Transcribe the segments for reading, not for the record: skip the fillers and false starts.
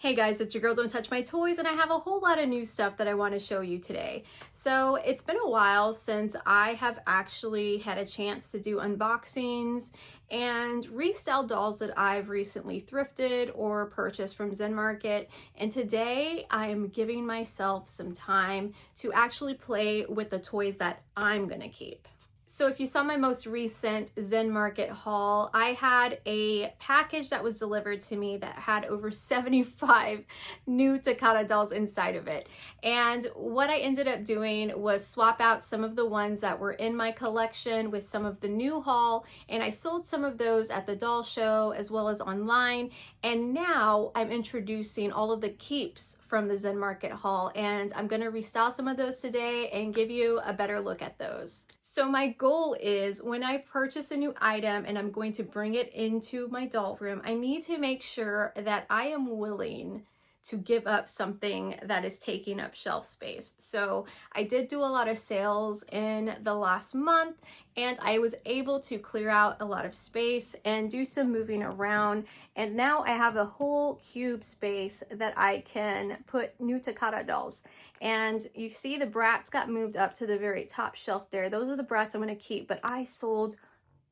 Hey guys, it's your girl Don't Touch My Toys, and I have a whole lot of new stuff that I want to show you today. So it's been a while since I have actually had a chance to do unboxings and restyle dolls that I've recently thrifted or purchased from Zen Market. And today I am giving myself some time to actually play with the toys that I'm gonna keep. So if you saw my most recent Zen Market haul, I had a package that was delivered to me that had over 75 new Takata dolls inside of it. And what I ended up doing was swap out some of the ones that were in my collection with some of the new haul, and I sold some of those at the doll show as well as online. And now I'm introducing all of the keeps from the Zen Market haul, and I'm gonna restyle some of those today and give you a better look at those. So my goal is when I purchase a new item and I'm going to bring it into my doll room, I need to make sure that I am willing to give up something that is taking up shelf space. So I did do a lot of sales in the last month, and I was able to clear out a lot of space and do some moving around. And now I have a whole cube space that I can put new Takata dolls. And you see the Brats got moved up to the very top shelf there. Those are the Brats I'm gonna keep, but I sold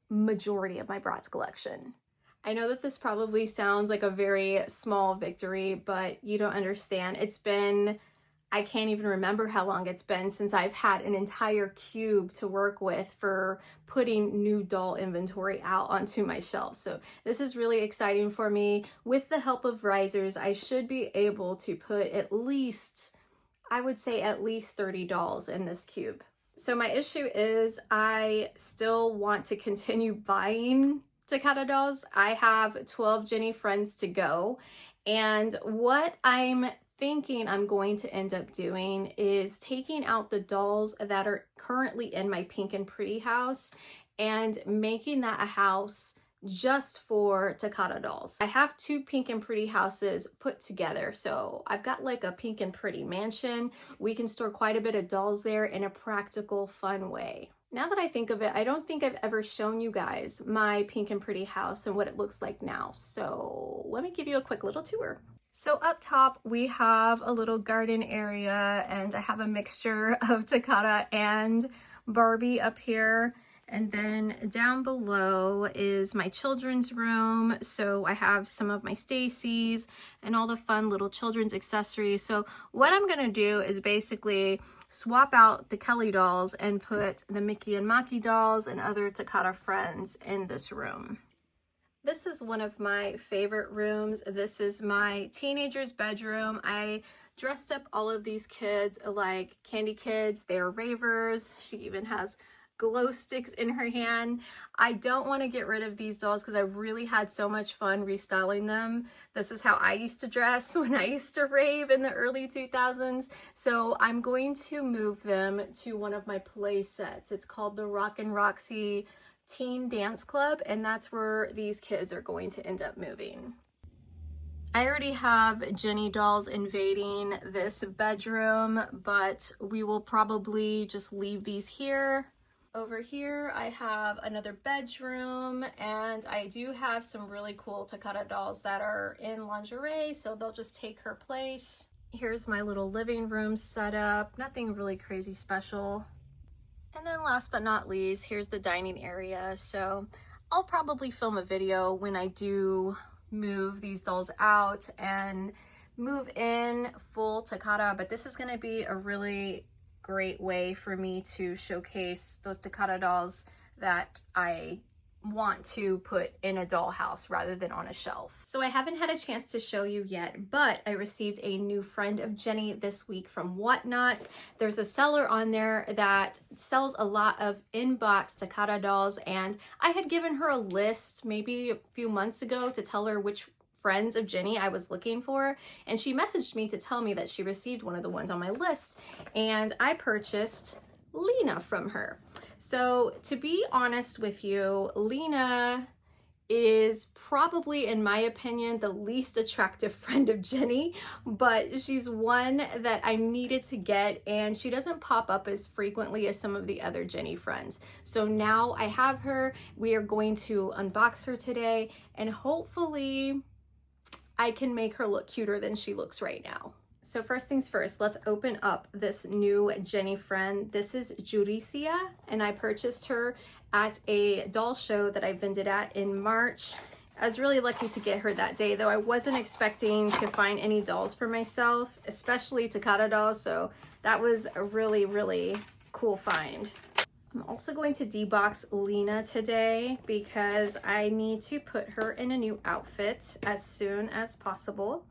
majority of my Bratz collection. I know that this probably sounds like a very small victory, but you don't understand. It's been, I can't even remember how long it's been since I've had an entire cube to work with for putting new doll inventory out onto my shelf. So this is really exciting for me. With the help of risers, I should be able to put at least, I would say at least 30 dolls in this cube. So my issue is I still want to continue buying Takata dolls. I have 12 Jenny friends to go, and what I'm thinking I'm going to end up doing is taking out the dolls that are currently in my Pink and Pretty house and making that a house just for Takata dolls. I have two Pink and Pretty houses put together, so I've got like a Pink and Pretty mansion. We can store quite a bit of dolls there in a practical, fun way. Now that I think of it, I don't think I've ever shown you guys my Pink and Pretty house and what it looks like now. So let me give you a quick little tour. So up top, we have a little garden area, and I have a mixture of Takata and Barbie up here. And then down below is my children's room. So I have some of my Stacy's and all the fun little children's accessories. So what I'm gonna do is basically swap out the Kelly dolls and put the Mickey and Maki dolls and other Takata friends in this room. This is one of my favorite rooms. This is my teenager's bedroom. I dressed up all of these kids like candy kids. They're ravers. She even has glow sticks in her hand. I don't want to get rid of these dolls because I really had so much fun restyling them. This is how I used to dress when I used to rave in the early 2000s. So I'm going to move them to one of my play sets. It's called the Rock and Roxy Teen Dance Club, and that's where these kids are going to end up moving. I already have Jenny dolls invading this bedroom, but we will probably just leave these here. Over here, I have another bedroom, and I do have some really cool Takata dolls that are in lingerie, so they'll just take her place. Here's my little living room setup, nothing really crazy special. And then last but not least, here's the dining area. So I'll probably film a video when I do move these dolls out and move in full Takata, but this is gonna be a really great way for me to showcase those Takata dolls that I want to put in a dollhouse rather than on a shelf. So I haven't had a chance to show you yet, but I received a new friend of Jenny this week from Whatnot. There's a seller on there that sells a lot of in-box Takata dolls, and I had given her a list maybe a few months ago to tell her which friends of Jenny I was looking for, and she messaged me to tell me that she received one of the ones on my list, and I purchased Lena from her. So to be honest with you, Lena is probably, in my opinion, the least attractive friend of Jenny, but she's one that I needed to get, and she doesn't pop up as frequently as some of the other Jenny friends. So now I have her. We are going to unbox her today, and hopefully I can make her look cuter than she looks right now. So first things first, let's open up this new Jenny friend. This is Judicia, and I purchased her at a doll show that I vended at in March. I was really lucky to get her that day, though I wasn't expecting to find any dolls for myself, especially Takata dolls, so that was a really, really cool find. I'm also going to debox Lena today because I need to put her in a new outfit as soon as possible,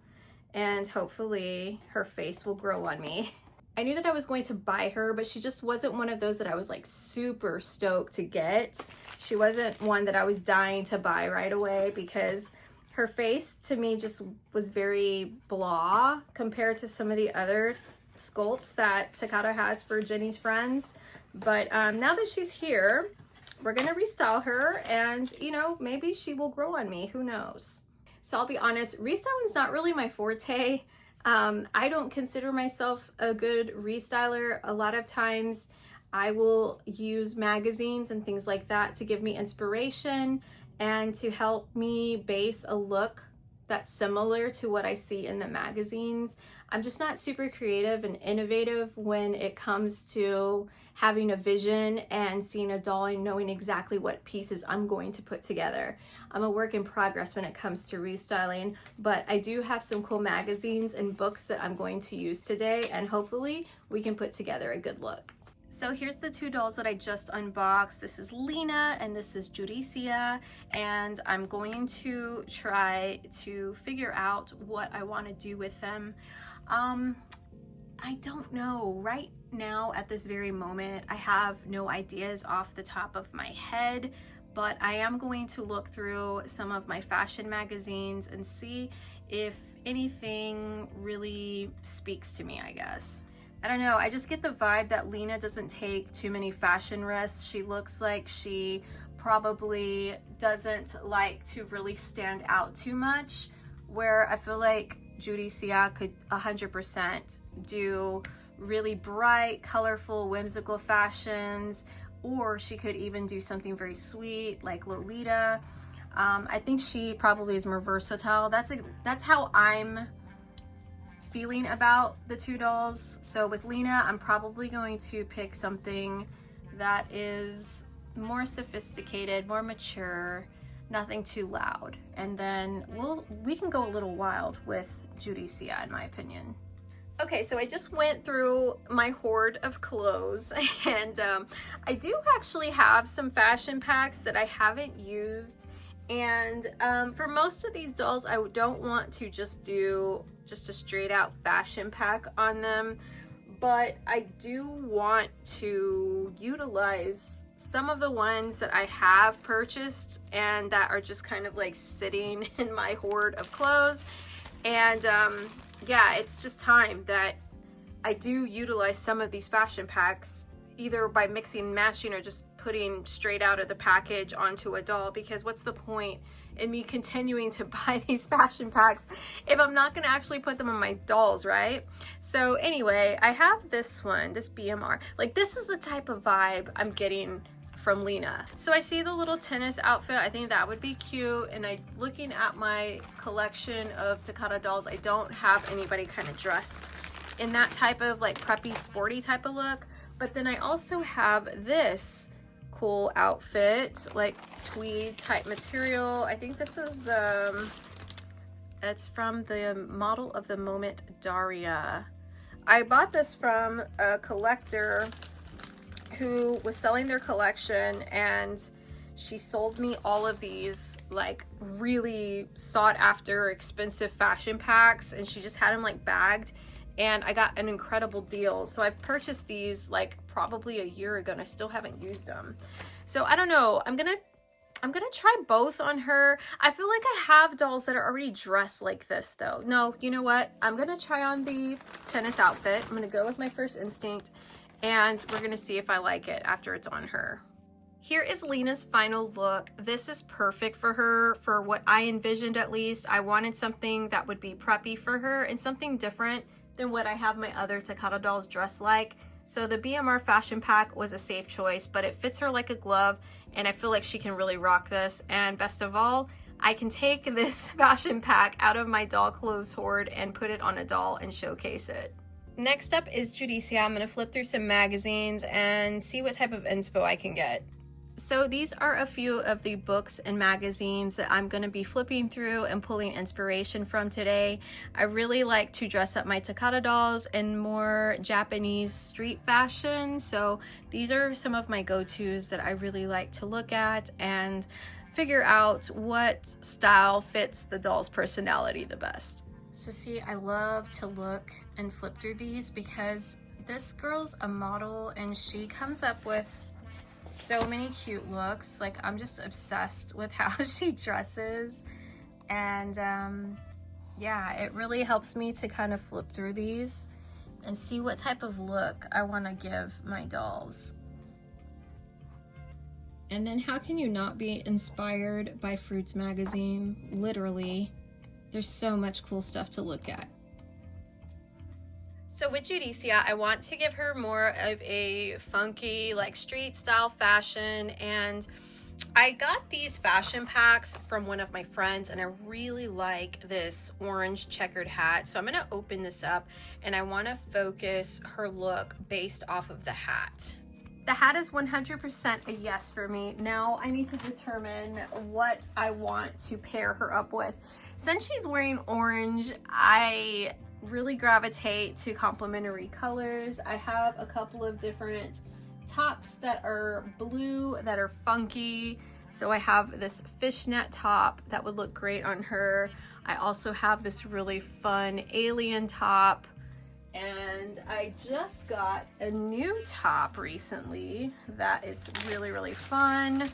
and hopefully her face will grow on me. I knew that I was going to buy her, but she just wasn't one of those that I was like super stoked to get. She wasn't one that I was dying to buy right away because her face to me just was very blah compared to some of the other sculpts that Takata has for Jenny's friends. But now that she's here, we're gonna restyle her, and you know, maybe she will grow on me, who knows. So I'll be honest, restyling's not really my forte. I don't consider myself a good restyler. A lot of times I will use magazines and things like that to give me inspiration and to help me base a look that's similar to what I see in the magazines. I'm just not super creative and innovative when it comes to having a vision and seeing a doll and knowing exactly what pieces I'm going to put together. I'm a work in progress when it comes to restyling, but I do have some cool magazines and books that I'm going to use today, and hopefully we can put together a good look. So here's the two dolls that I just unboxed. This is Lena and this is Judicia, and I'm going to try to figure out what I want to do with them. I don't know. Right now at this very moment, I have no ideas off the top of my head, but I am going to look through some of my fashion magazines and see if anything really speaks to me, I guess. I don't know, I just get the vibe that Lena doesn't take too many fashion risks. She looks like she probably doesn't like to really stand out too much, where I feel like Judicia could 100% do really bright, colorful, whimsical fashions, or she could even do something very sweet like Lolita. I think she probably is more versatile. That's how I'm feeling about the two dolls. So with Lena, I'm probably going to pick something that is more sophisticated, more mature, nothing too loud, and then we can go a little wild with Judicia, in my opinion. Okay, so I just went through my hoard of clothes, and I do actually have some fashion packs that I haven't used, and for most of these dolls I don't want to just do just a straight out fashion pack on them, but I do want to utilize some of the ones that I have purchased and that are just kind of like sitting in my hoard of clothes. And yeah, it's just time that I do utilize some of these fashion packs, either by mixing and matching or just putting straight out of the package onto a doll, because what's the point in me continuing to buy these fashion packs if I'm not going to actually put them on my dolls, right? So anyway, I have this one, this BMR. Like, this is the type of vibe I'm getting from Lena. So I see the little tennis outfit. I think that would be cute. And looking at my collection of Takata dolls, I don't have anybody kind of dressed in that type of like preppy, sporty type of look. But then I also have this cool outfit, like tweed type material. I think this is it's from the Model of the Moment Daria. I bought this from a collector who was selling their collection, and she sold me all of these like really sought after expensive fashion packs, and she just had them like bagged, and I got an incredible deal. So I've purchased these like probably a year ago and I still haven't used them. So I don't know, I'm gonna try both on her. I feel like I have dolls that are already dressed like this though. No, you know what? I'm gonna try on the tennis outfit. I'm gonna go with my first instinct, and we're gonna see if I like it after it's on her. Here is Lena's final look. This is perfect for her, for what I envisioned at least. I wanted something that would be preppy for her and something different than what I have my other Takata dolls dressed like. So the BMR fashion pack was a safe choice, but it fits her like a glove, and I feel like she can really rock this. And best of all, I can take this fashion pack out of my doll clothes hoard and put it on a doll and showcase it. Next up is Judicia. I'm going to flip through some magazines and see what type of inspo I can get. So these are a few of the books and magazines that I'm going to be flipping through and pulling inspiration from today. I really like to dress up my Takata dolls in more Japanese street fashion. So these are some of my go-tos that I really like to look at and figure out what style fits the doll's personality the best. So see, I love to look and flip through these because this girl's a model and she comes up with so many cute looks. Like, I'm just obsessed with how she dresses, and yeah, it really helps me to kind of flip through these and see what type of look I want to give my dolls. And then how can you not be inspired by Fruits magazine? Literally, there's so much cool stuff to look at. So with Judicia, I want to give her more of a funky, like street style fashion, and I got these fashion packs from one of my friends and I really like this orange checkered hat. So I'm gonna open this up and I wanna focus her look based off of the hat. The hat is 100% a yes for me. Now I need to determine what I want to pair her up with. Since she's wearing orange, I really gravitate to complementary colors. I have a couple of different tops that are blue, that are funky. So I have this fishnet top that would look great on her. I also have this really fun alien top. And I just got a new top recently that is really, really fun.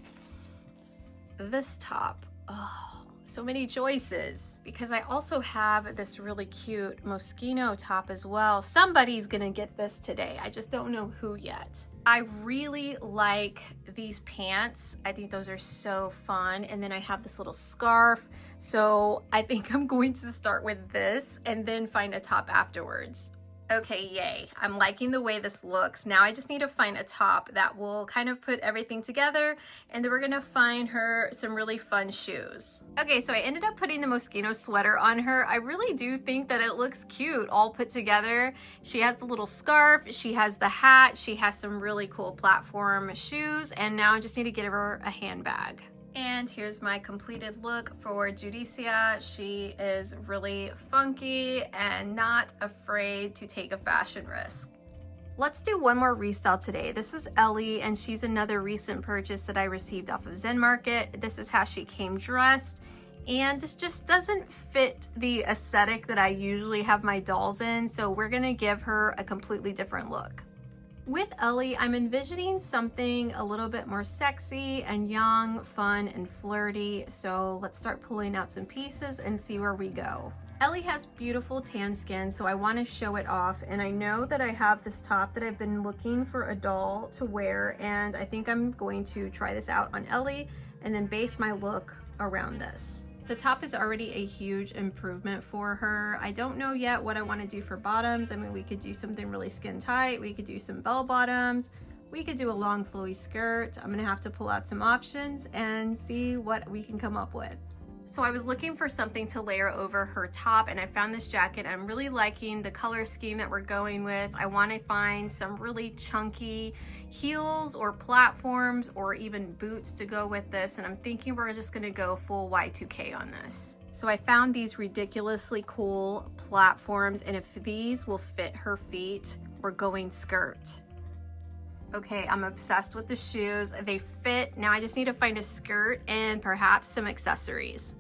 This top, oh, so many choices. Because I also have this really cute Moschino top as well. Somebody's gonna get this today. I just don't know who yet. I really like these pants. I think those are so fun. And then I have this little scarf. So I think I'm going to start with this and then find a top afterwards. Okay, yay. I'm liking the way this looks. Now I just need to find a top that will kind of put everything together, and then we're gonna find her some really fun shoes. Okay, so I ended up putting the Moschino sweater on her. I really do think that it looks cute all put together. She has the little scarf, she has the hat, she has some really cool platform shoes, and now I just need to get her a handbag. And here's my completed look for Judicia. She is really funky and not afraid to take a fashion risk. Let's do one more restyle today. This is Ellie, and she's another recent purchase that I received off of Zen Market. This is how she came dressed, and this just doesn't fit the aesthetic that I usually have my dolls in, so we're gonna give her a completely different look. With Ellie, I'm envisioning something a little bit more sexy and young, fun, and flirty. So let's start pulling out some pieces and see where we go. Ellie has beautiful tan skin, so I want to show it off. And I know that I have this top that I've been looking for a doll to wear, and I think I'm going to try this out on Ellie and then base my look around this. The top is already a huge improvement for her. I don't know yet what I want to do for bottoms. I mean, we could do something really skin tight. We could do some bell bottoms. We could do a long flowy skirt. I'm gonna have to pull out some options and see what we can come up with. So I was looking for something to layer over her top, and I found this jacket. I'm really liking the color scheme that we're going with. I want to find some really chunky heels or platforms or even boots to go with this, and I'm thinking we're just going to go full Y2K on this. So I found these ridiculously cool platforms, and if these will fit her feet, we're going skirt. Okay, I'm obsessed with the shoes. They fit. Now I just need to find a skirt and perhaps some accessories.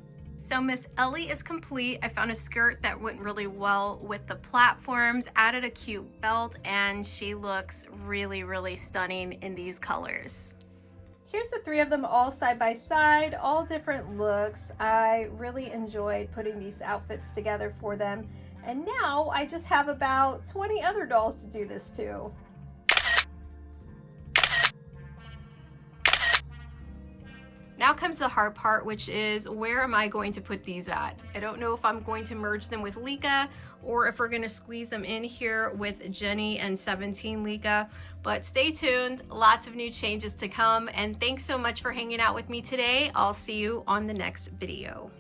So Miss Ellie is complete. I found a skirt that went really well with the platforms, added a cute belt, and she looks really, really stunning in these colors. Here's the three of them all side by side, all different looks. I really enjoyed putting these outfits together for them. And now I just have about 20 other dolls to do this to. Now comes the hard part, which is where am I going to put these at? I don't know if I'm going to merge them with Lika or if we're going to squeeze them in here with Jenny and 17 Lika, but stay tuned. Lots of new changes to come, and thanks so much for hanging out with me today. I'll see you on the next video.